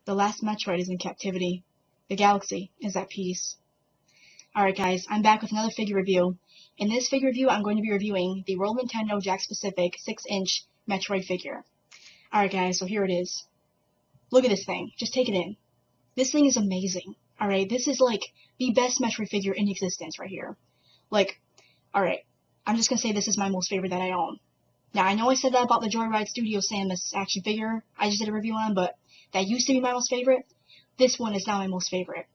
The last Metroid is in captivity. The galaxy is at peace. Alright guys, I'm back with another figure review. In this figure review, I'm going to be reviewing the World Nintendo Jakks specific 6-inch Metroid figure. Alright guys, so here it is. Look at this thing. Just take it in. This thing is amazing. Alright, this is like the best Metroid figure in existence right here. Like, alright, I'm just gonna say this is my most favorite that I own. Now, I know I said that about the Joyride Studio Samus action figure I just did a review on, but that used to be my most favorite. This one is now my most favorite.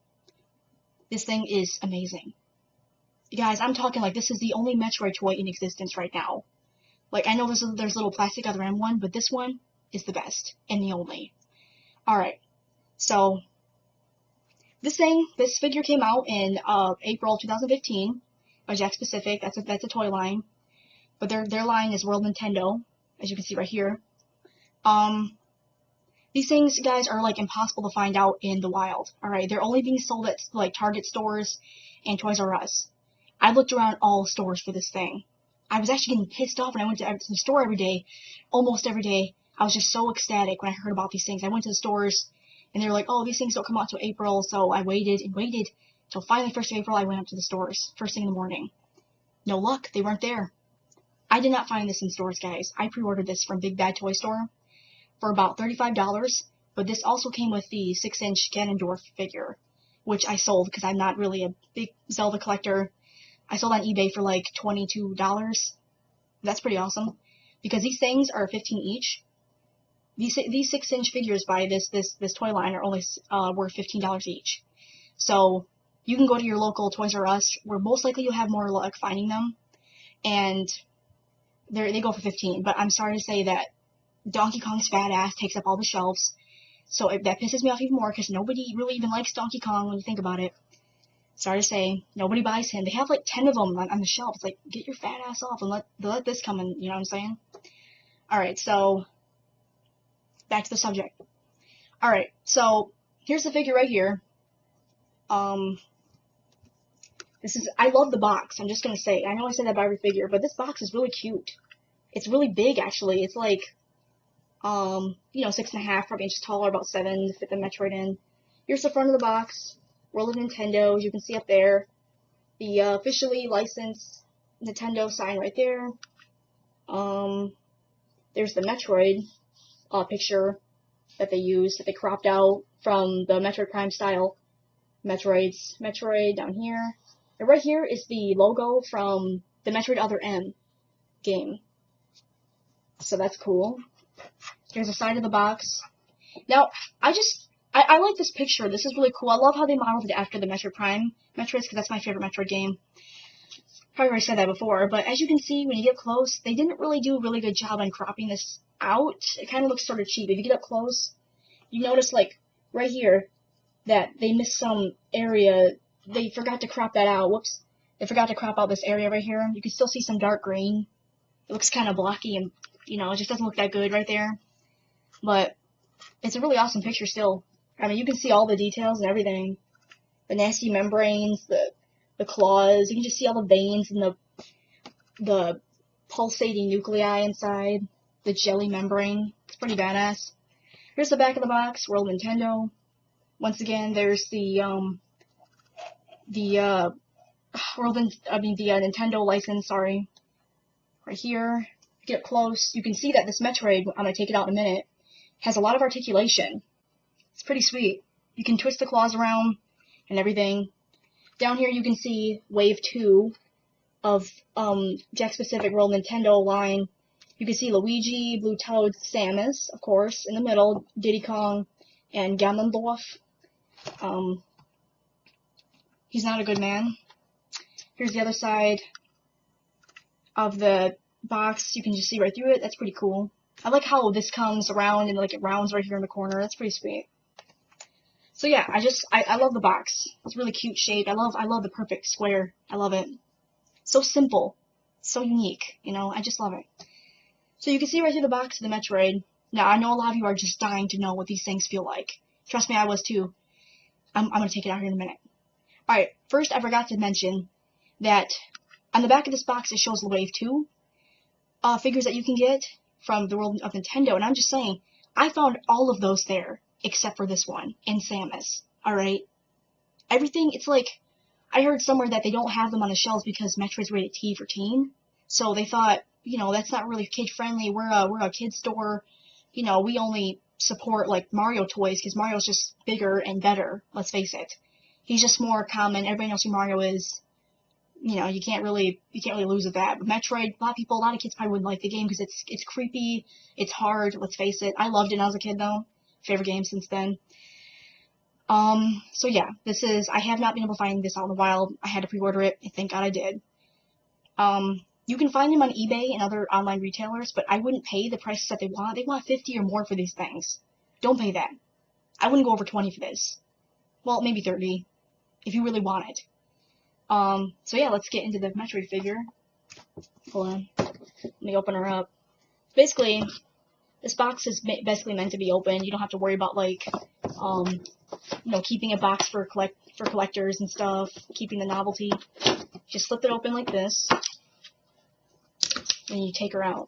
This thing is amazing. Guys, I'm talking like this is the only Metroid toy in existence right now. Like, I know there's little plastic other M one, but this one is the best and the only. Alright, so this figure came out in April 2015 by Jakks Pacific. That's a toy line. But their line is World Nintendo, as you can see right here. These things, guys, are like impossible to find out in the wild. Alright, they're only being sold at like Target stores and Toys R Us. I looked around all stores for this thing. I was actually getting pissed off when I went to the store every day, almost every day. I was just so ecstatic when I heard about these things. I went to the stores and they were like, oh, these things don't come out till April. So I waited and waited till finally 1st of April I went up to the stores, first thing in the morning. No luck, they weren't there. I did not find this in stores, guys. I pre-ordered this from Big Bad Toy Store for about $35, but this also came with the 6-inch Ganondorf figure, which I sold because I'm not really a big Zelda collector. I sold on eBay for like $22. That's pretty awesome, because these things are $15 each. These 6-inch figures by this toy line are only worth $15 each. So you can go to your local Toys R Us, where most likely you'll have more luck finding them, and they go for $15. But I'm sorry to say that Donkey Kong's fat ass takes up all the shelves, so that pisses me off even more, because nobody really even likes Donkey Kong when you think about it. Sorry to say, nobody buys him. They have like 10 of them on the shelf. It's like, get your fat ass off and let this come in, you know what I'm saying? Alright, so back to the subject. Alright, so here's the figure right here. I love the box. I'm just gonna say, I know I said that about every figure, but this box is really cute. It's really big, actually. It's like, 6.5, probably inches taller, about 7 to fit the Metroid in. Here's the front of the box. World of Nintendo, as you can see up there. The officially licensed Nintendo sign right there. There's the Metroid picture that they used, that they cropped out from the Metroid Prime style Metroid down here. And right here is the logo from the Metroid Other M game. So that's cool. Here's the side of the box. Now, I like this picture. This is really cool. I love how they modeled it after the Metroid Prime Metroids, because that's my favorite Metroid game. Probably already said that before, but as you can see, when you get close, they didn't really do a really good job on cropping this out. It kind of looks sort of cheap. If you get up close, you notice, like, right here, that they missed some area. They forgot to crop that out. Whoops. They forgot to crop out this area right here. You can still see some dark green. It looks kind of blocky and, it just doesn't look that good right there. But it's a really awesome picture still. I mean, you can see all the details and everything. The nasty membranes, the claws. You can just see all the veins and the pulsating nuclei inside. The jelly membrane. It's pretty badass. Here's the back of the box. World Nintendo. Once again, there's the Nintendo license. Sorry. Right here. Get up close. You can see that this Metroid, I'm gonna take it out in a minute, has a lot of articulation. It's pretty sweet. You can twist the claws around and everything. Down here you can see Wave 2 of Jakks Pacific World Nintendo line. You can see Luigi, Blue Toad, Samus, of course, in the middle, Diddy Kong, and Ganondorf. He's not a good man. Here's the other side of the box. You can just see right through it. That's pretty cool. I like how this comes around and like it rounds right here in the corner. That's pretty sweet. So yeah, I love the box. It's really cute shaped. I love the perfect square. I love it. So simple. So unique. I just love it. So you can see right through the box of the Metroid. Now, I know a lot of you are just dying to know what these things feel like. Trust me, I was too. I'm going to take it out here in a minute. Alright, first I forgot to mention that on the back of this box it shows the Wave 2 figures that you can get from the World of Nintendo, and I'm just saying, I found all of those there. except for this one, and Samus, alright? Everything, it's like, I heard somewhere that they don't have them on the shelves because Metroid's rated T for teen, so they thought, you know, that's not really kid-friendly, we're a kid store, you know, we only support, like, Mario toys, because Mario's just bigger and better, let's face it. He's just more common, everybody knows who Mario is, you know, you can't really lose with that. But Metroid, a lot of kids probably wouldn't like the game because it's creepy, it's hard, let's face it. I loved it when I was a kid though. Favorite game since then. So yeah, I have not been able to find this out in the wild. I had to pre-order it, and thank God I did. You can find them on eBay and other online retailers, but I wouldn't pay the prices that they want. They want 50 or more for these things. Don't pay that. I wouldn't go over 20 for this. Well, maybe 30, if you really want it. So yeah, let's get into the Metroid figure. Hold on. Let me open her up. Basically, this box is basically meant to be open. You don't have to worry about, like, you know, keeping a box for collectors and stuff, keeping the novelty. Just flip it open like this, and you take her out.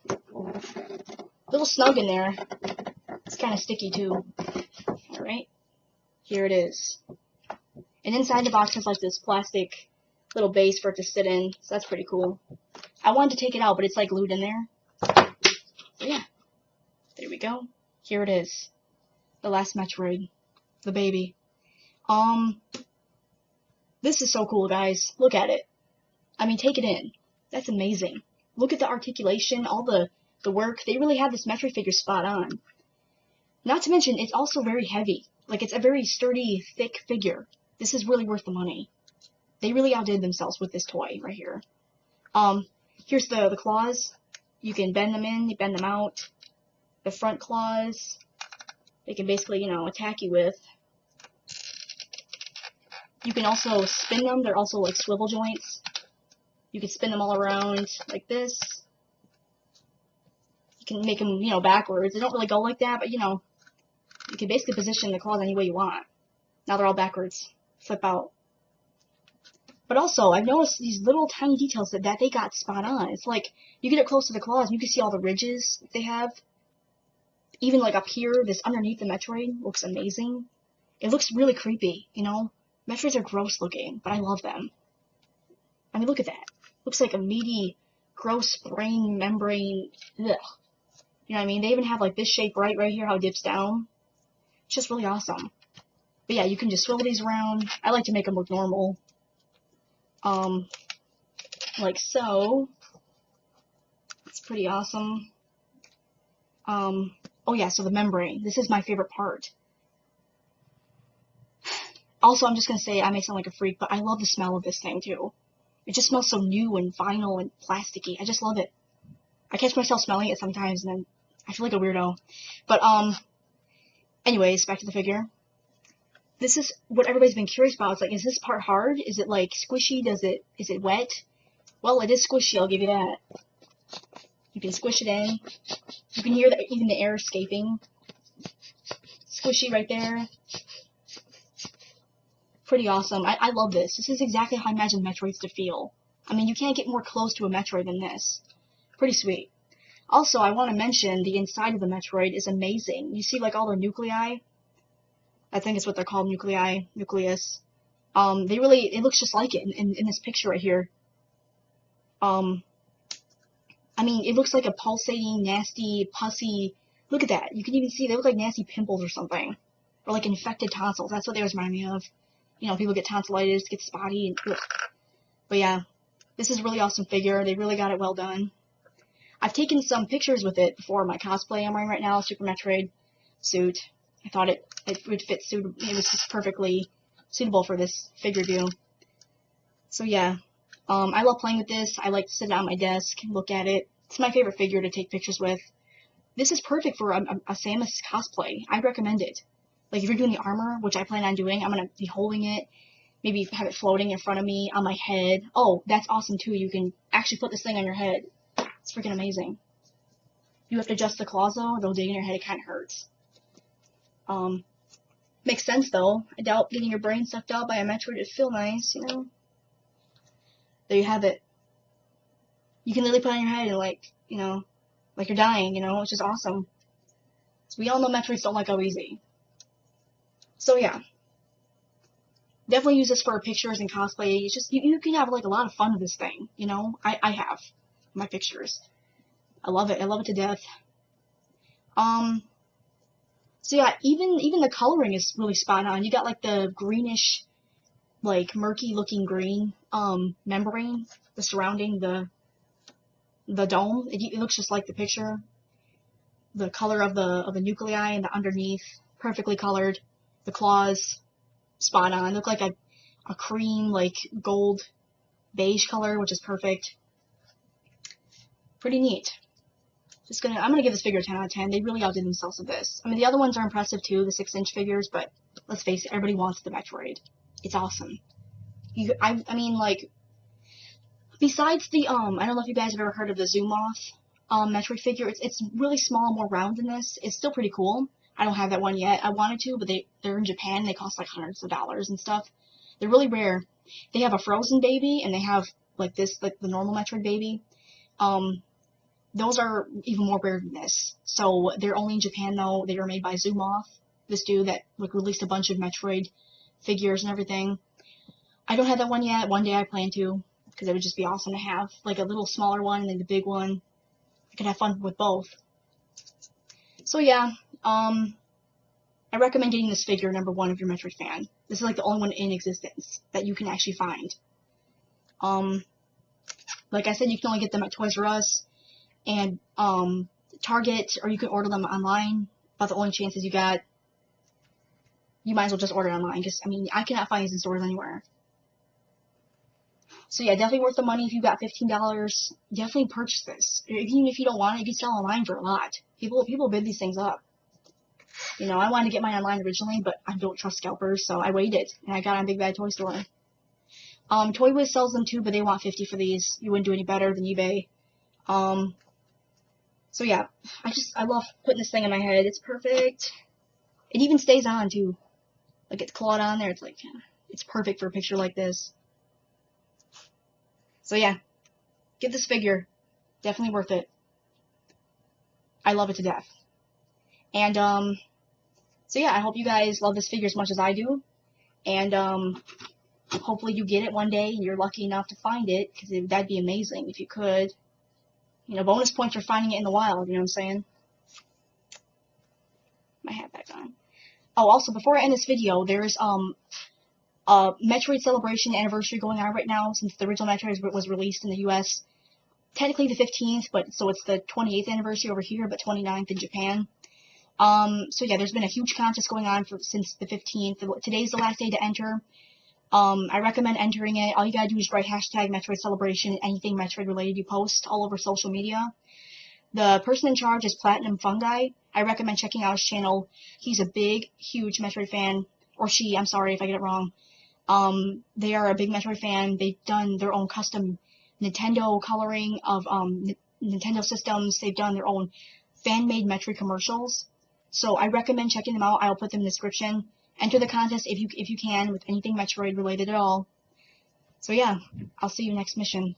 A little snug in there. It's kind of sticky too. Alright, here it is. And inside the box has like this plastic little base for it to sit in, so that's pretty cool. I wanted to take it out, but it's like glued in there. So yeah, there we go. Here it is. The last Metroid. The baby. This is so cool, guys. Look at it. I mean, take it in. That's amazing. Look at the articulation, all the work. They really have this Metroid figure spot on. Not to mention, it's also very heavy. Like, it's a very sturdy, thick figure. This is really worth the money. They really outdid themselves with this toy right here. Here's the claws. You can bend them in, you bend them out. The front claws, they can basically, you know, attack you with. You can also spin them. They're also like swivel joints. You can spin them all around like this. You can make them, you know, backwards. They don't really go like that, but, you know, you can basically position the claws any way you want. Now they're all backwards. Flip out. But also, I've noticed these little tiny details that they got spot on. It's like, you get it close to the claws, and you can see all the ridges that they have. Even like up here, this underneath the Metroid looks amazing. It looks really creepy, you know? Metroids are gross looking, but I love them. I mean, look at that. Looks like a meaty, gross brain membrane. Ugh. You know what I mean? They even have like this shape right here, how it dips down. It's just really awesome. But yeah, you can just swivel these around. I like to make them look normal. Like so. It's pretty awesome. Oh yeah, so the membrane. This is my favorite part. Also, I'm just gonna say, I may sound like a freak, but I love the smell of this thing too. It just smells so new and vinyl and plasticky. I just love it. I catch myself smelling it sometimes, and then I feel like a weirdo. But, anyways, back to the figure. This is what everybody's been curious about. It's like, is this part hard? Is it, like, squishy? Is it wet? Well, it is squishy, I'll give you that. You can squish it in. You can hear even the air escaping. Squishy right there. Pretty awesome. I love this. This is exactly how I imagine Metroids to feel. I mean, you can't get more close to a Metroid than this. Pretty sweet. Also, I want to mention the inside of the Metroid is amazing. You see, like, all the nuclei? I think it's what they're called, nucleus. It looks just like it in this picture right here. I mean, it looks like a pulsating, nasty, pussy. Look at that. You can even see they look like nasty pimples or something. Or like infected tonsils. That's what they remind me of. You know, people get tonsillitis, get spotty, and ugh. But yeah, this is a really awesome figure. They really got it well done. I've taken some pictures with it before. My cosplay I'm wearing right now, Super Metroid suit. I thought it would fit it was just perfectly suitable for this figure review. So yeah, I love playing with this. I like to sit on my desk and look at it. It's my favorite figure to take pictures with. This is perfect for a Samus cosplay. I'd recommend it. Like, if you're doing the armor, which I plan on doing, I'm going to be holding it, maybe have it floating in front of me, on my head. Oh, that's awesome, too. You can actually put this thing on your head. It's freaking amazing. You have to adjust the claws, though. They'll dig in your head. It kind of hurts. Makes sense, though. I doubt getting your brain sucked out by a Metroid would feel nice, you know? There you have it. You can literally put it on your head and, like, you know, like you're dying, you know? It's just awesome. So we all know Metroids don't like go easy. So yeah. Definitely use this for pictures and cosplay. It's just, you can have like a lot of fun with this thing, you know? I have my pictures. I love it. I love it to death. So yeah, even the coloring is really spot on. You got like the greenish, like murky looking green, membrane, the surrounding the dome. It looks just like the picture. The color of the nuclei and the underneath, perfectly colored. The claws, spot on. Look like a cream, like gold beige color, which is perfect. Pretty neat. I'm gonna give this figure a 10 out of 10. They really outdid themselves with this. I mean, the other ones are impressive too, the 6-inch figures, but let's face it, everybody wants the Metroid. It's awesome. I mean, like, besides the, I don't know if you guys have ever heard of the Zoom Off, Metroid figure. It's really small, more round than this. It's still pretty cool. I don't have that one yet. I wanted to, but they're in Japan. They cost like hundreds of dollars and stuff. They're really rare. They have a frozen baby, and they have like this, like the normal Metroid baby. Those are even more rare than this. So they're only in Japan though. They were made by Zoom Off, this dude that like released a bunch of Metroid figures and everything. I don't have that one yet. One day I plan to, because it would just be awesome to have like a little smaller one and then the big one. I could have fun with both. So yeah, I recommend getting this figure #1 if you're a Metroid fan. This is like the only one in existence that you can actually find. Like I said, you can only get them at Toys R Us and Target, or you can order them online. About the only chances you got. You might as well just order online, because I mean, I cannot find these in stores anywhere. So yeah, definitely worth the money. If you got $15, definitely purchase this. Even if you don't want it, you can sell online for a lot. People bid these things up. You know, I wanted to get mine online originally, but I don't trust scalpers, so I waited, and I got it on Big Bad Toy Store. Toy Wiz sells them too, but they want $50 for these. You wouldn't do any better than eBay. So yeah, I love putting this thing in my head. It's perfect. It even stays on too. Like it's clawed on there. It's like, it's perfect for a picture like this. So yeah, get this figure. Definitely worth it. I love it to death. And, so yeah, I hope you guys love this figure as much as I do. And, hopefully you get it one day and you're lucky enough to find it, because that'd be amazing if you could. You know, bonus points for finding it in the wild, you know what I'm saying? My hat back on. Oh, also, before I end this video, there's, a Metroid Celebration anniversary going on right now, since the original Metroid was released in the US. Technically the 15th, but so it's the 28th anniversary over here, but 29th in Japan. So yeah, there's been a huge contest going on since the 15th. Today's the last day to enter. I recommend entering it. All you gotta do is write hashtag Metroid Celebration, anything Metroid related you post all over social media. The person in charge is Platinum Fungi. I recommend checking out his channel. He's a big, huge Metroid fan. Or she, I'm sorry if I get it wrong. They are a big Metroid fan. They've done their own custom Nintendo coloring of Nintendo systems. They've done their own fan-made Metroid commercials. So I recommend checking them out. I'll put them in the description. Enter the contest if you can with anything Metroid related at all. So yeah, I'll see you next mission.